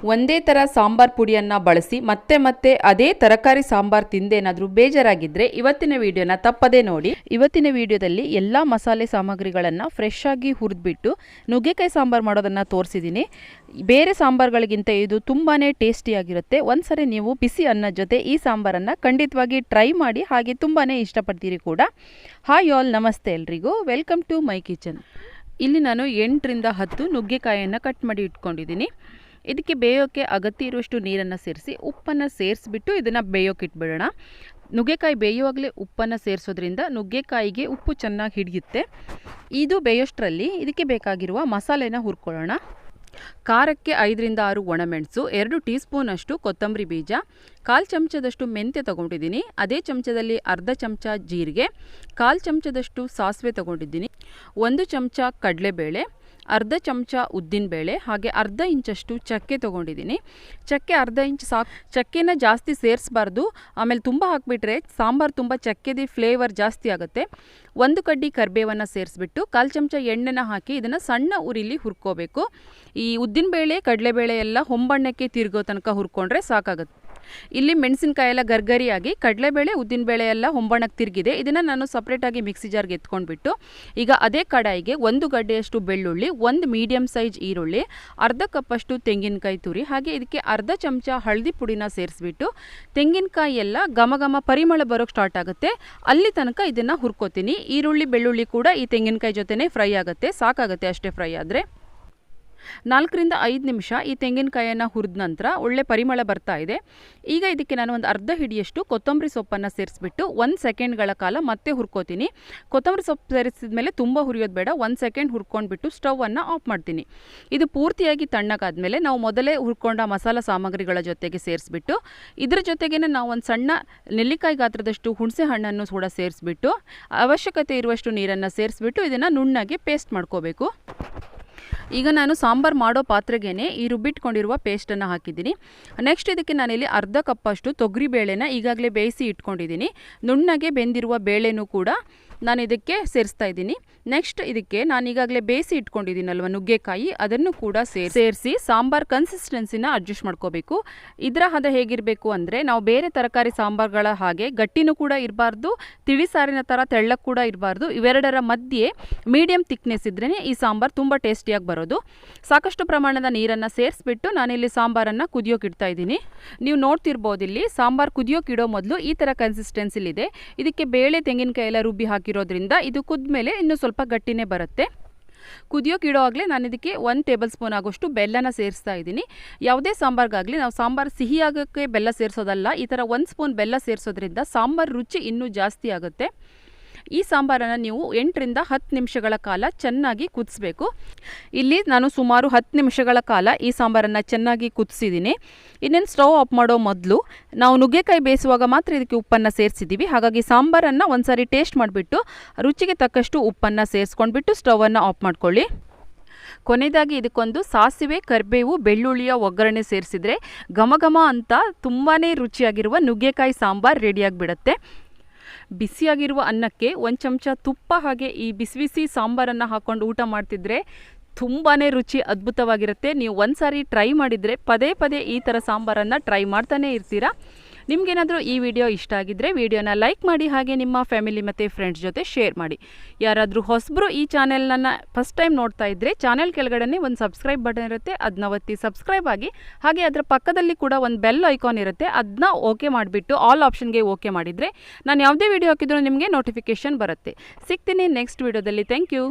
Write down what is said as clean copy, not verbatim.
ಒಂದೇ ಥರ ಸಾಂಬಾರ್ ಪುಡಿಯನ್ನು ಬಳಸಿ ಮತ್ತೆ ಮತ್ತೆ ಅದೇ ತರಕಾರಿ ಸಾಂಬಾರ್ ತಿಂದೇನಾದರೂ ಬೇಜಾರಾಗಿದ್ದರೆ ಇವತ್ತಿನ ವಿಡಿಯೋನ ತಪ್ಪದೇ ನೋಡಿ. ಇವತ್ತಿನ ವಿಡಿಯೋದಲ್ಲಿ ಎಲ್ಲ ಮಸಾಲೆ ಸಾಮಗ್ರಿಗಳನ್ನು ಫ್ರೆಶ್ ಆಗಿ ಹುರಿದ್ಬಿಟ್ಟು ನುಗ್ಗೆಕಾಯಿ ಸಾಂಬಾರು ಮಾಡೋದನ್ನು ತೋರಿಸಿದ್ದೀನಿ. ಬೇರೆ ಸಾಂಬಾರುಗಳಿಗಿಂತ ಇದು ತುಂಬಾ ಟೇಸ್ಟಿಯಾಗಿರುತ್ತೆ. ಒಂದ್ಸರಿ ನೀವು ಬಿಸಿ ಅನ್ನದ ಜೊತೆ ಈ ಸಾಂಬಾರನ್ನು ಖಂಡಿತವಾಗಿ ಟ್ರೈ ಮಾಡಿ, ಹಾಗೆ ತುಂಬಾ ಇಷ್ಟಪಡ್ತೀರಿ ಕೂಡ. ಹಾಯ್ ಆಲ್, ನಮಸ್ತೆ ಎಲ್ರಿಗೂ, ವೆಲ್ಕಮ್ ಟು ಮೈ ಕಿಚನ್. ಇಲ್ಲಿ ನಾನು 8 ರಿಂದ 10 ನುಗ್ಗೆಕಾಯಿಯನ್ನು ಕಟ್ ಮಾಡಿ ಇಟ್ಕೊಂಡಿದ್ದೀನಿ. ಇದಕ್ಕೆ ಬೇಯೋಕ್ಕೆ ಅಗತ್ಯ ಇರುವಷ್ಟು ನೀರನ್ನು ಸೇರಿಸಿ ಉಪ್ಪನ್ನು ಸೇರಿಸ್ಬಿಟ್ಟು ಇದನ್ನು ಬೇಯೋಕ್ಕೆ ಇಟ್ಬಿಡೋಣ. ನುಗ್ಗೆಕಾಯಿ ಬೇಯುವಾಗಲೇ ಉಪ್ಪನ್ನು ಸೇರಿಸೋದ್ರಿಂದ ನುಗ್ಗೆಕಾಯಿಗೆ ಉಪ್ಪು ಚೆನ್ನಾಗಿ ಹಿಡಿಯುತ್ತೆ. ಇದು ಬೇಯೋಷ್ಟರಲ್ಲಿ ಇದಕ್ಕೆ ಬೇಕಾಗಿರುವ ಮಸಾಲೆನ ಹುರ್ಕೊಳ್ಳೋಣ. ಖಾರಕ್ಕೆ 5 ರಿಂದ 6 ಒಣಮೆಣಸು, 2 ಟೀ ಸ್ಪೂನಷ್ಟು ಕೊತ್ತಂಬರಿ ಬೀಜ, 1/4 ಚಮಚದಷ್ಟು ಮೆಂತ್ಯ ತೊಗೊಂಡಿದ್ದೀನಿ. ಅದೇ ಚಮಚದಲ್ಲಿ ಅರ್ಧ ಚಮಚ ಜೀರಿಗೆ, 1/4 ಚಮಚದಷ್ಟು ಸಾಸಿವೆ ತೊಗೊಂಡಿದ್ದೀನಿ, 1 ಚಮಚ ಕಡಲೆಬೇಳೆ, ಅರ್ಧ ಚಮಚ ಉದ್ದಿನಬೇಳೆ, ಹಾಗೆ ಅರ್ಧ ಇಂಚಷ್ಟು ಚಕ್ಕೆ ತೊಗೊಂಡಿದ್ದೀನಿ. ಚಕ್ಕೆ ಅರ್ಧ ಇಂಚ್ ಸಾಕು. ಚಕ್ಕೆನ ಜಾಸ್ತಿ ಸೇರಿಸಬಾರ್ದು, ಆಮೇಲೆ ತುಂಬ ಹಾಕಿಬಿಟ್ರೆ ಸಾಂಬಾರು ತುಂಬ ಚಕ್ಕೆದು ಫ್ಲೇವರ್ ಜಾಸ್ತಿ ಆಗುತ್ತೆ. 1 ಕಡ್ಡಿ ಕರಿಬೇವನ್ನು ಸೇರಿಸ್ಬಿಟ್ಟು 1/4 ಚಮಚ ಎಣ್ಣೆನ ಹಾಕಿ ಇದನ್ನು ಸಣ್ಣ ಉರಿಲಿ ಹುರ್ಕೋಬೇಕು. ಈ ಉದ್ದಿನಬೇಳೆ ಕಡಲೆಬೇಳೆ ಎಲ್ಲ ಹೊಂಬಣ್ಣಕ್ಕೆ ತಿರುಗೋ ತನಕ ಹುರ್ಕೊಂಡ್ರೆ ಸಾಕಾಗುತ್ತೆ. ಇಲ್ಲಿ ಮೆಣಸಿನಕಾಯಿ ಎಲ್ಲ ಗರ್ಗರಿಯಾಗಿ ಕಡಲೆಬೇಳೆ ಉದ್ದಿನಬೇಳೆ ಎಲ್ಲ ಹೊಂಬಣ್ಣಕ್ಕೆ ತಿರುಗಿದೆ. ಇದನ್ನು ನಾನು ಸಪ್ರೇಟಾಗಿ ಮಿಕ್ಸಿ ಜಾರ್ಗೆ ಎತ್ಕೊಂಡ್ಬಿಟ್ಟು ಈಗ ಅದೇ ಕಡಾಯಿಗೆ 1 ಗಡ್ಡೆಯಷ್ಟು ಬೆಳ್ಳುಳ್ಳಿ, 1 ಮೀಡಿಯಮ್ ಸೈಜ್ ಈರುಳ್ಳಿ, ಅರ್ಧ ಕಪ್ಪಷ್ಟು ತೆಂಗಿನಕಾಯಿ ತುರಿ, ಹಾಗೆ ಇದಕ್ಕೆ ಅರ್ಧ ಚಮಚ ಹಳದಿ ಪುಡಿನ ಸೇರಿಸ್ಬಿಟ್ಟು ತೆಂಗಿನಕಾಯಿ ಎಲ್ಲ ಘಮ ಪರಿಮಳ ಬರೋಕ್ಕೆ ಸ್ಟಾರ್ಟ್ ಆಗುತ್ತೆ. ಅಲ್ಲಿ ತನಕ ಇದನ್ನು ಹುರ್ಕೋತೀನಿ. ಈರುಳ್ಳಿ ಬೆಳ್ಳುಳ್ಳಿ ಕೂಡ ಈ ತೆಂಗಿನಕಾಯಿ ಜೊತೆನೇ ಫ್ರೈ ಆಗುತ್ತೆ, ಸಾಕಾಗುತ್ತೆ ಅಷ್ಟೇ ಫ್ರೈ ಆದರೆ. 4 ರಿಂದ 5 ನಿಮಿಷ ಈ ತೆಂಗಿನಕಾಯನ್ನು ಹುರಿದ ನಂತರ ಒಳ್ಳೆ ಪರಿಮಳ ಬರ್ತಾ ಇದೆ. ಈಗ ಇದಕ್ಕೆ ನಾನು ಒಂದು ಅರ್ಧ ಹಿಡಿಯಷ್ಟು ಕೊತ್ತಂಬರಿ ಸೊಪ್ಪನ್ನು ಸೇರಿಸ್ಬಿಟ್ಟು 1 ಸೆಕೆಂಡ್ಗಳ ಕಾಲ ಮತ್ತೆ ಹುರ್ಕೋತೀನಿ. ಕೊತ್ತಂಬರಿ ಸೊಪ್ಪು ಸೇರಿಸಿದ ಮೇಲೆ ತುಂಬ ಹುರಿಯೋದು ಬೇಡ, 1 ಸೆಕೆಂಡ್ ಹುರ್ಕೊಂಡ್ಬಿಟ್ಟು ಸ್ಟವನ್ನು ಆಫ್ ಮಾಡ್ತೀನಿ. ಇದು ಪೂರ್ತಿಯಾಗಿ ತಣ್ಣಗಾದ್ಮೇಲೆ ನಾವು ಮೊದಲೇ ಹುರ್ಕೊಂಡ ಮಸಾಲ ಸಾಮಗ್ರಿಗಳ ಜೊತೆಗೆ ಸೇರಿಸ್ಬಿಟ್ಟು ಇದ್ರ ಜೊತೆಗೇ ನಾವು ಒಂದು ಸಣ್ಣ ನೆಲ್ಲಿಕಾಯಿ ಗಾತ್ರದಷ್ಟು ಹುಣಸೆ ಹಣ್ಣನ್ನು ಕೂಡ ಸೇರಿಸ್ಬಿಟ್ಟು ಅವಶ್ಯಕತೆ ಇರುವಷ್ಟು ನೀರನ್ನು ಸೇರಿಸ್ಬಿಟ್ಟು ಇದನ್ನು ನುಣ್ಣಗೆ ಪೇಸ್ಟ್ ಮಾಡ್ಕೋಬೇಕು. ಈಗ ನಾನು ಸಾಂಬಾರು ಮಾಡೋ ಪಾತ್ರೆಗೇ ಈ ರುಬ್ಬಿಟ್ಕೊಂಡಿರುವ ಪೇಸ್ಟನ್ನು ಹಾಕಿದ್ದೀನಿ. ನೆಕ್ಸ್ಟ್ ಇದಕ್ಕೆ ನಾನಿಲ್ಲಿ ಅರ್ಧ ಕಪ್ಪಷ್ಟು ತೊಗರಿ ಬೇಳೆನ ಈಗಾಗಲೇ ಬೇಯಿಸಿ ಇಟ್ಕೊಂಡಿದ್ದೀನಿ. ನುಣ್ಣಗೆ ಬೆಂದಿರುವ ಬೇಳೆನೂ ಕೂಡ ನಾನು ಇದಕ್ಕೆ ಸೇರಿಸ್ತಾ ಇದ್ದೀನಿ. ನೆಕ್ಸ್ಟ್ ಇದಕ್ಕೆ ನಾನು ಈಗಾಗಲೇ ಬೇಯಿಸಿ ಇಟ್ಕೊಂಡಿದ್ದೀನಲ್ವ ನುಗ್ಗೆಕಾಯಿ, ಅದನ್ನು ಕೂಡ ಸೇರಿಸಿ ಸಾಂಬಾರ್ ಕನ್ಸಿಸ್ಟೆನ್ಸಿನ ಅಡ್ಜಸ್ಟ್ ಮಾಡ್ಕೋಬೇಕು. ಇದರ ಹದ ಹೇಗಿರಬೇಕು ಅಂದರೆ ನಾವು ಬೇರೆ ತರಕಾರಿ ಸಾಂಬಾರುಗಳ ಹಾಗೆ ಗಟ್ಟಿನೂ ಕೂಡ ಇರಬಾರ್ದು, ತಿಳಿ ಸಾರಿನ ಥರ ತೆಳ್ಳಗೆ ಕೂಡ ಇರಬಾರ್ದು. ಇವೆರಡರ ಮಧ್ಯೆ ಮೀಡಿಯಮ್ ಥಿಕ್ನೆಸ್ ಇದ್ರೇ ಈ ಸಾಂಬಾರು ತುಂಬ ಟೇಸ್ಟಿಯಾಗಿ ಬರೋದು. ಸಾಕಷ್ಟು ಪ್ರಮಾಣದ ನೀರನ್ನು ಸೇರಿಸ್ಬಿಟ್ಟು ನಾನಿಲ್ಲಿ ಸಾಂಬಾರನ್ನು ಕುದಿಯೋಕೆ ಇಡ್ತಾ ಇದ್ದೀನಿ. ನೀವು ನೋಡ್ತಿರ್ಬೋದು, ಇಲ್ಲಿ ಸಾಂಬಾರು ಕುದಿಯೋಕೆ ಇಡೋ ಮೊದಲು ಈ ಥರ ಕನ್ಸಿಸ್ಟೆನ್ಸಿಲಿದೆ. ಇದಕ್ಕೆ ಬೇಳೆ ತೆಂಗಿನಕಾಯಿ ಎಲ್ಲ ರುಬ್ಬಿ ಹಾಕಿರೋದ್ರಿಂದ ಇದು ಕುದ್ಮೇಲೆ ಇನ್ನೂ ಸ್ವಲ್ಪ ಗಟ್ಟಿನೇ ಬರುತ್ತೆ. ಕುದಿಯೋಕೆ ಇಡೋವಾಗಲೇ ನಾನು ಇದಕ್ಕೆ 1 ಟೇಬಲ್ ಸ್ಪೂನ್ ಆಗೋಷ್ಟು ಬೆಲ್ಲನ ಸೇರಿಸ್ತಾ ಇದ್ದೀನಿ. ಯಾವುದೇ ಸಾಂಬಾರ್ಗಾಗಲಿ ನಾವು ಸಾಂಬಾರು ಸಿಹಿಯಾಗೋಕ್ಕೆ ಬೆಲ್ಲ ಸೇರಿಸೋದಲ್ಲ, ಈ ಥರ 1 ಸ್ಪೂನ್ ಬೆಲ್ಲ ಸೇರಿಸೋದ್ರಿಂದ ಸಾಂಬಾರು ರುಚಿ ಇನ್ನೂ ಜಾಸ್ತಿ ಆಗುತ್ತೆ. ಈ ಸಾಂಬಾರನ್ನು ನೀವು 8 ರಿಂದ 10 ನಿಮಿಷಗಳ ಕಾಲ ಚೆನ್ನಾಗಿ ಕುದಿಸ್ಬೇಕು. ಇಲ್ಲಿ ನಾನು ಸುಮಾರು 10 ನಿಮಿಷಗಳ ಕಾಲ ಈ ಸಾಂಬಾರನ್ನು ಚೆನ್ನಾಗಿ ಕುದಿಸಿದ್ದೀನಿ. ಇನ್ನೇನು ಸ್ಟವ್ ಆಫ್ ಮಾಡೋ ಮೊದಲು ನಾವು ನುಗ್ಗೆಕಾಯಿ ಬೇಯಿಸುವಾಗ ಮಾತ್ರ ಇದಕ್ಕೆ ಉಪ್ಪನ್ನು ಸೇರಿಸಿದ್ದೀವಿ. ಹಾಗಾಗಿ ಸಾಂಬಾರನ್ನು ಒಂದ್ಸಾರಿ ಟೇಸ್ಟ್ ಮಾಡಿಬಿಟ್ಟು ರುಚಿಗೆ ತಕ್ಕಷ್ಟು ಉಪ್ಪನ್ನು ಸೇರಿಸ್ಕೊಂಡ್ಬಿಟ್ಟು ಸ್ಟವನ್ನು ಆಫ್ ಮಾಡ್ಕೊಳ್ಳಿ. ಕೊನೆಯದಾಗಿ ಇದಕ್ಕೊಂದು ಸಾಸಿವೆ, ಕರಿಬೇವು, ಬೆಳ್ಳುಳ್ಳಿಯ ಒಗ್ಗರಣೆ ಸೇರಿಸಿದರೆ ಘಮ ಅಂತ ತುಂಬಾ ರುಚಿಯಾಗಿರುವ ನುಗ್ಗೆಕಾಯಿ ಸಾಂಬಾರು ರೆಡಿಯಾಗಿಬಿಡುತ್ತೆ. ಬಿಸಿಯಾಗಿರುವ ಅನ್ನಕ್ಕೆ 1 ಚಮಚ ತುಪ್ಪ ಹಾಗೆ ಈ ಬಿಸಿ ಸಾಂಬಾರನ್ನು ಹಾಕ್ಕೊಂಡು ಊಟ ಮಾಡ್ತಿದ್ರೆ ತುಂಬಾ ರುಚಿ ಅದ್ಭುತವಾಗಿರುತ್ತೆ. ನೀವು ಒಂದ್ಸಾರಿ ಟ್ರೈ ಮಾಡಿದರೆ ಪದೇ ಪದೇ ಈ ಥರ ಸಾಂಬಾರನ್ನು ಟ್ರೈ ಮಾಡ್ತಾನೆ ಇರ್ತೀರಾ. ನಿಮಗೇನಾದರೂ ಈ ವಿಡಿಯೋ ಇಷ್ಟ ಆಗಿದ್ದರೆ ವಿಡಿಯೋನ ಲೈಕ್ ಮಾಡಿ, ಹಾಗೆ ನಿಮ್ಮ ಫ್ಯಾಮಿಲಿ ಮತ್ತು ಫ್ರೆಂಡ್ಸ್ ಜೊತೆ ಶೇರ್ ಮಾಡಿ. ಯಾರಾದರೂ ಹೊಸಬರು ಈ ಚಾನೆಲ್ನ ಫಸ್ಟ್ ಟೈಮ್ ನೋಡ್ತಾ ಇದ್ದರೆ ಚಾನೆಲ್ ಕೆಳಗಡೆ ಒಂದು ಸಬ್ಸ್ಕ್ರೈಬ್ ಬಟನ್ ಇರುತ್ತೆ, ಅದನ್ನ ಒತ್ತಿ ಸಬ್ಸ್ಕ್ರೈಬ್ ಆಗಿ. ಹಾಗೆ ಅದರ ಪಕ್ಕದಲ್ಲಿ ಕೂಡ ಒಂದು ಬೆಲ್ ಐಕಾನ್ ಇರುತ್ತೆ, ಅದನ್ನ ಓಕೆ ಮಾಡಿಬಿಟ್ಟು ಆಲ್ ಆಪ್ಷನ್ಗೆ ಓಕೆ ಮಾಡಿದರೆ ನಾನು ಯಾವುದೇ ವಿಡಿಯೋ ಹಾಕಿದ್ರೂ ನಿಮಗೆ ನೋಟಿಫಿಕೇಷನ್ ಬರುತ್ತೆ. ಸಿಗ್ತೀನಿ ನೆಕ್ಸ್ಟ್ ವಿಡಿಯೋದಲ್ಲಿ. Thank you.